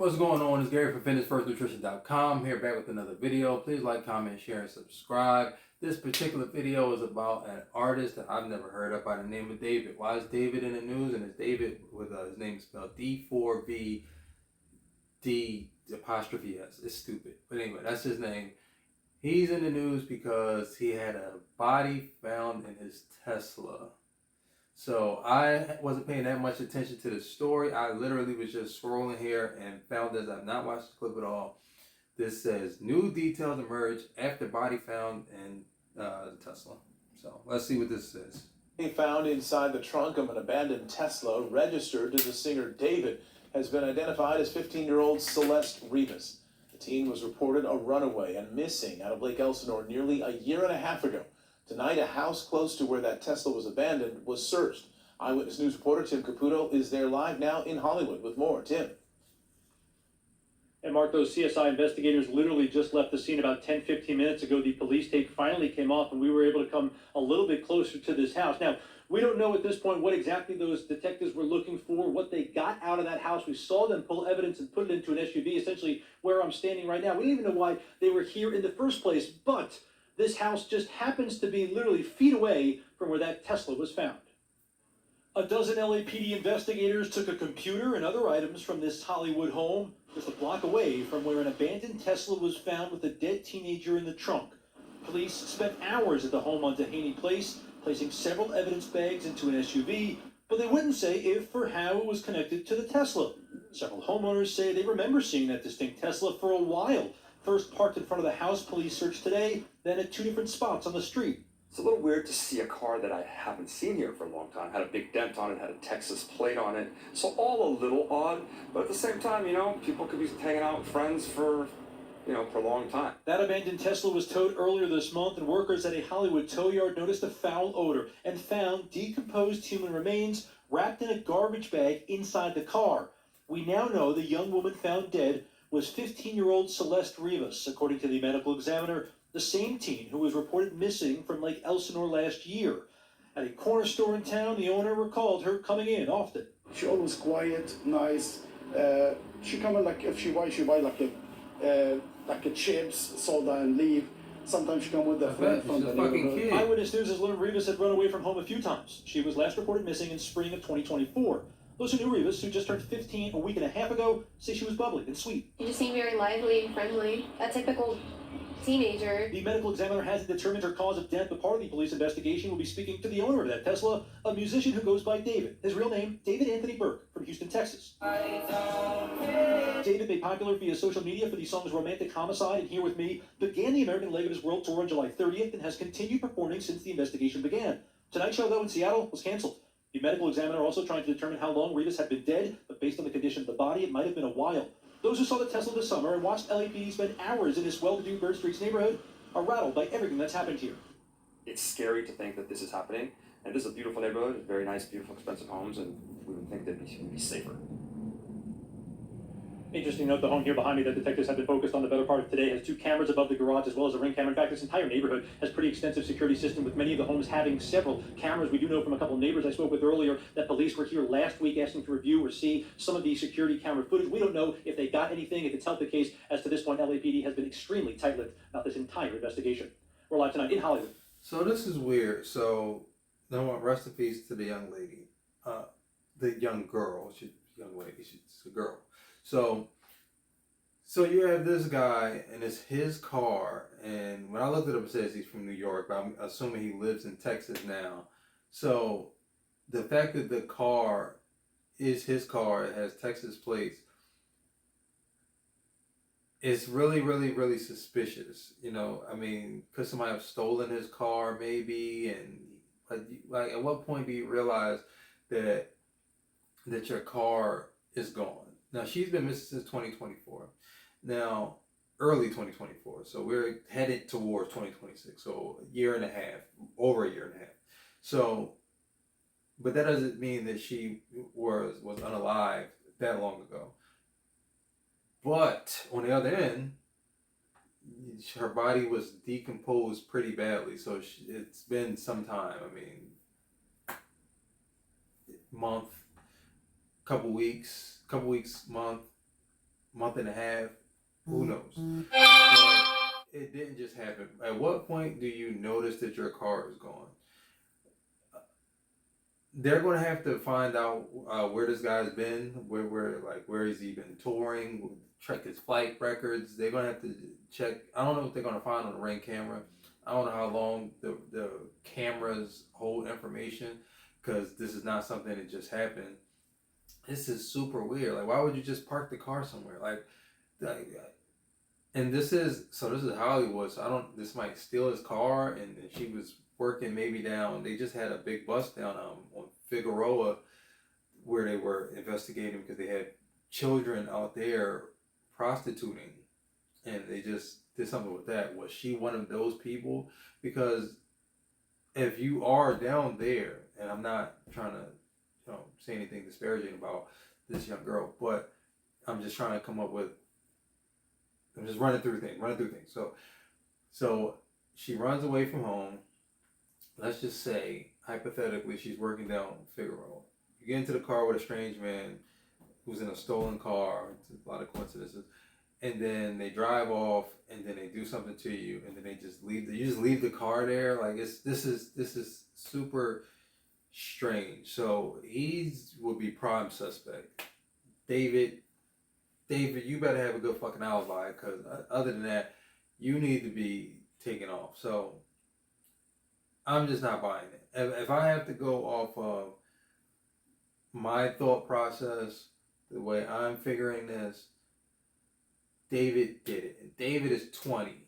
What's going on? It's Gary from FitnessFirstNutrition.com here back with another video. Please like, comment, share, and subscribe. This particular video is about an artist that I've never heard of by the name of David. Why is David in the news? And it's David with his name spelled D4vd apostrophe S. It's stupid. But anyway, that's his name. He's in the news because he had a body found in his Tesla. So I wasn't paying that much attention to the story. I literally was just scrolling here and found this. I've not watched the clip at all. This says, new details emerge after body found in the Tesla. So let's see what this says. Found inside the trunk of an abandoned Tesla registered to the singer David has been identified as 15-year-old Celeste Rivas. The teen was reported a runaway and missing out of Lake Elsinore nearly a year and a half ago. Tonight, a house close to where that Tesla was abandoned was searched. Eyewitness News reporter Tim Caputo is there live now in Hollywood with more. Tim. And Mark, those CSI investigators literally just left the scene about 10-15 minutes ago. The police tape finally came off and we were able to come a little bit closer to this house. Now, we don't know at this point what exactly those detectives were looking for, what they got out of that house. We saw them pull evidence and put it into an SUV, essentially where I'm standing right now. We don't even know why they were here in the first place, but this house just happens to be literally feet away from where that Tesla was found. A dozen LAPD investigators took a computer and other items from this Hollywood home just a block away from where an abandoned Tesla was found with a dead teenager in the trunk. Police spent hours at the home on Dehaney Place, placing several evidence bags into an SUV, but they wouldn't say if or how it was connected to the Tesla. Several homeowners say they remember seeing that distinct Tesla for a while. First parked in front of the house police searched today, then at two different spots on the street. It's a little weird to see a car that I haven't seen here for a long time. Had a big dent on it, had a Texas plate on it. So all a little odd, but at the same time, people could be hanging out with friends for a long time. That abandoned Tesla was towed earlier this month, and workers at a Hollywood tow yard noticed a foul odor and found decomposed human remains wrapped in a garbage bag inside the car. We now know the young woman found dead was 15-year-old Celeste Rivas, according to the medical examiner, the same teen who was reported missing from Lake Elsinore last year. At a corner store in town, the owner recalled her coming in often. She always quiet, nice. She come in like if she buy like a chips, soda, and leave. Sometimes she come with a friend from the neighborhood. Eyewitness News' Lynn Rivas had run away from home a few times. She was last reported missing in spring of 2024. Those who knew Rivas, who just turned 15 a week and a half ago, say she was bubbly and sweet. She just seemed very lively and friendly, a typical teenager. The medical examiner hasn't determined her cause of death, but part of the police investigation will be speaking to the owner of that Tesla, a musician who goes by David. His real name, David Anthony Burke, from Houston, Texas. David, made popular via social media for the songs Romantic Homicide and Here With Me, began the American leg of his world tour on July 30th and has continued performing since the investigation began. Tonight's show, though, in Seattle was canceled. The medical examiner also trying to determine how long Rivas had been dead, but based on the condition of the body, it might have been a while. Those who saw the Tesla this summer and watched LAPD spend hours in this well-to-do Bird Streets neighborhood are rattled by everything that's happened here. It's scary to think that this is happening, and this is a beautiful neighborhood, very nice, beautiful, expensive homes, and we would think they'd be safer. Interesting note, the home here behind me that detectives have been focused on the better part of today has two cameras above the garage as well as a ring camera. In fact, this entire neighborhood has pretty extensive security system with many of the homes having several cameras. We do know from a couple of neighbors I spoke with earlier that police were here last week asking to review or see some of the security camera footage. We don't know if they got anything, if it's helped the case. As to this point, LAPD has been extremely tight-lipped about this entire investigation. We're live tonight in Hollywood. So this is weird. So, no one, rest in peace to the young lady. The young girl. She's a girl. So you have this guy, and it's his car, and when I looked at him, it says he's from New York, but I'm assuming he lives in Texas now. So the fact that the car is his car, it has Texas plates, is really, really, really suspicious. Could somebody have stolen his car maybe? And like at what point do you realize that your car is gone? Now, she's been missing since 2024. Now, early 2024. So we're headed towards 2026. So a year and a half, over a year and a half. So, but that doesn't mean that she was unalive that long ago. But on the other end, her body was decomposed pretty badly. So it's been some time. month, couple weeks, month. month and a half. Who knows? But it didn't just happen. At what point do you notice that your car is gone? They're going to have to find out where this guy's been, where has he been touring, check his flight records. They're going to have to check. I don't know what they're going to find on the Ring camera. I don't know how long the cameras hold information, because this is not something that just happened. This is super weird. Like, why would you just park the car somewhere? And this is Hollywood. So this might steal his car, and she was working maybe down. They just had a big bust down on Figueroa, where they were investigating because they had children out there prostituting, and they just did something with that. Was she one of those people? Because if you are down there, and I'm not trying to say anything disparaging about this young girl, but I'm just trying to come up with. I'm just running through things. So she runs away from home. Let's just say, hypothetically, she's working down Figueroa. You get into the car with a strange man who's in a stolen car. It's a lot of coincidences. And then they drive off, and then they do something to you, and then they just leave. You just leave the car there. Like, this is super strange. So he would be prime suspect. David, you better have a good fucking alibi, because other than that, you need to be taken off. So I'm just not buying it. If I have to go off of my thought process, the way I'm figuring this, David did it. And David is 20.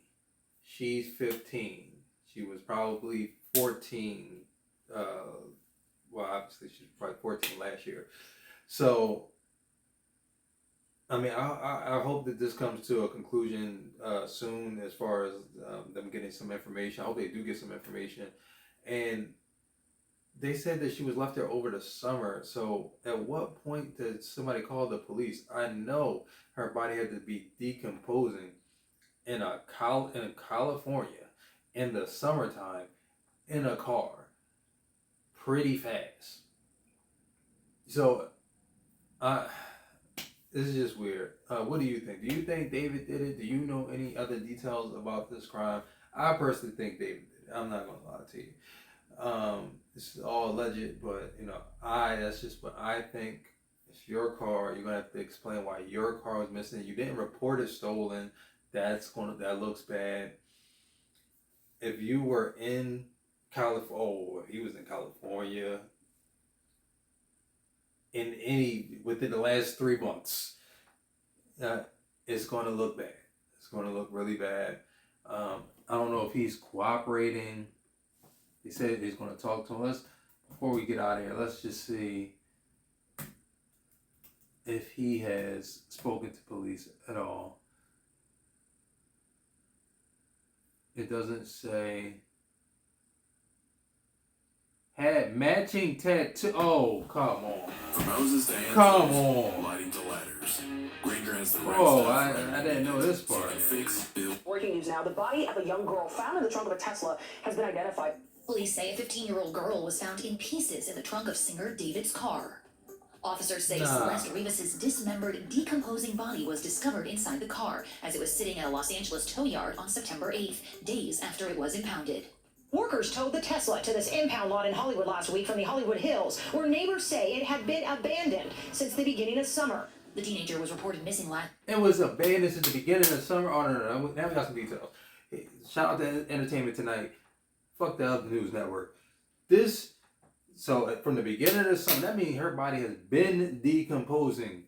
She's 15. She was probably 14. Well, obviously she was probably 14 last year. So, I mean, I hope that this comes to a conclusion soon, as far as them getting some information. I hope they do get some information. And they said that she was left there over the summer. So at what point did somebody call the police? I know her body had to be decomposing in California in the summertime in a car pretty fast. So this is just weird. What do you think? Do you think David did it? Do you know any other details about this crime? I personally think David did it. I'm not going to lie to you. This is all alleged, but that's just what I think. It's your car. You're going to have to explain why your car was missing. You didn't report it stolen. That looks bad. If you were in California, if he was in California, within the last 3 months, it's going to look bad. It's going to look really bad. I don't know if he's cooperating. He said he's going to talk to us. Before we get out of here, let's just see if he has spoken to police at all. It doesn't say. Had matching tattoo. Oh, come on. From houses to hand Come tools, on. lighting to ladders. Green Grant's the right Oh, stuff. I didn't know this part. Fix, build. Breaking news now, the body of a young girl found in the trunk of a Tesla has been identified. Police say a 15-year-old girl was found in pieces in the trunk of singer David's car. Officers say Celeste Rivas' dismembered, decomposing body was discovered inside the car as it was sitting at a Los Angeles tow yard on September 8th, days after it was impounded. Workers towed the Tesla to this impound lot in Hollywood last week from the Hollywood Hills, where neighbors say it had been abandoned since the beginning of summer. The teenager was reported missing last. It was abandoned since the beginning of summer. Oh, no. Now we got some details. Hey, shout out to Entertainment Tonight. Fuck the other news network. So from the beginning of the summer, that means her body has been decomposing.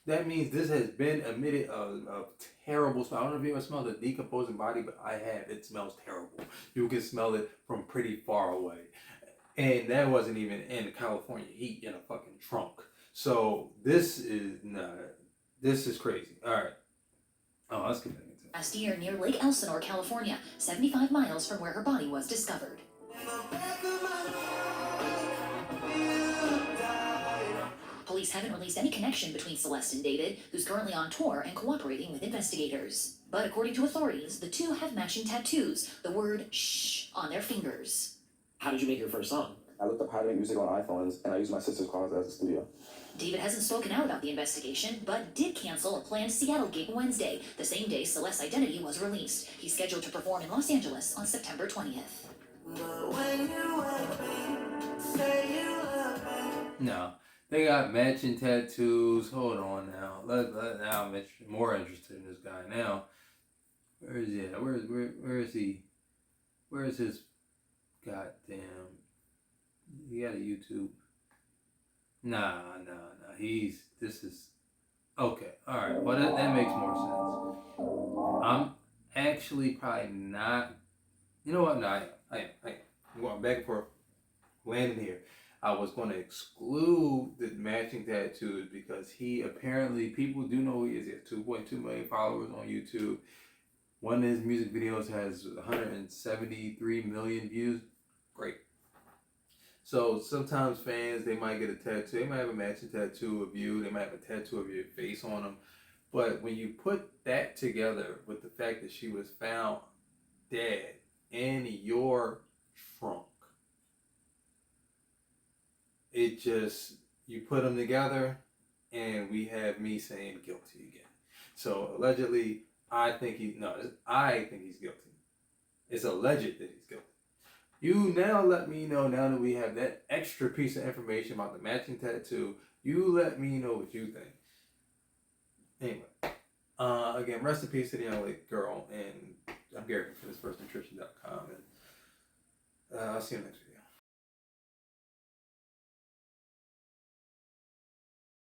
That means this has been emitted a terrible smell. I don't know if you ever smelled a decomposing body, but I have. It smells terrible. You can smell it from pretty far away. And that wasn't even in California heat in a fucking trunk. So this is crazy. All right. Oh, let's get into it. Last year near Lake Elsinore, California, 75 miles from where her body was discovered. Police haven't released any connection between Celeste and David, who's currently on tour and cooperating with investigators. But according to authorities, the two have matching tattoos, the word shh on their fingers. How did you make your first song? I looked up how to make music on iPhones, and I used my sister's car as a studio. David hasn't spoken out about the investigation, but did cancel a planned Seattle gig Wednesday, the same day Celeste's identity was released. He's scheduled to perform in Los Angeles on September 20th. No, they got matching tattoos. Hold on now. Now I'm more interested in this guy now. Where is he at? Where is he? Where is his goddamn? He got a YouTube. Nah. This is okay. All right. Well, that makes more sense. I'm actually probably not. You know what? No, I am. I'm going back and forth. Landing here. I was going to exclude the matching tattoos because he apparently, people do know who he is. He has 2.2 million followers on YouTube. One of his music videos has 173 million views. Great. So sometimes fans, they might get a tattoo. They might have a matching tattoo of you. They might have a tattoo of your face on them. But when you put that together with the fact that she was found dead in your trunk, it just, you put them together and we have me saying guilty again. So allegedly, I think he's guilty. It's alleged that he's guilty. You now let me know, now that we have that extra piece of information about the matching tattoo, you let me know what you think. Anyway, again, rest in peace to the young lady girl, and I'm Gary from ThisFirstNutrition.com, and I'll see you next week.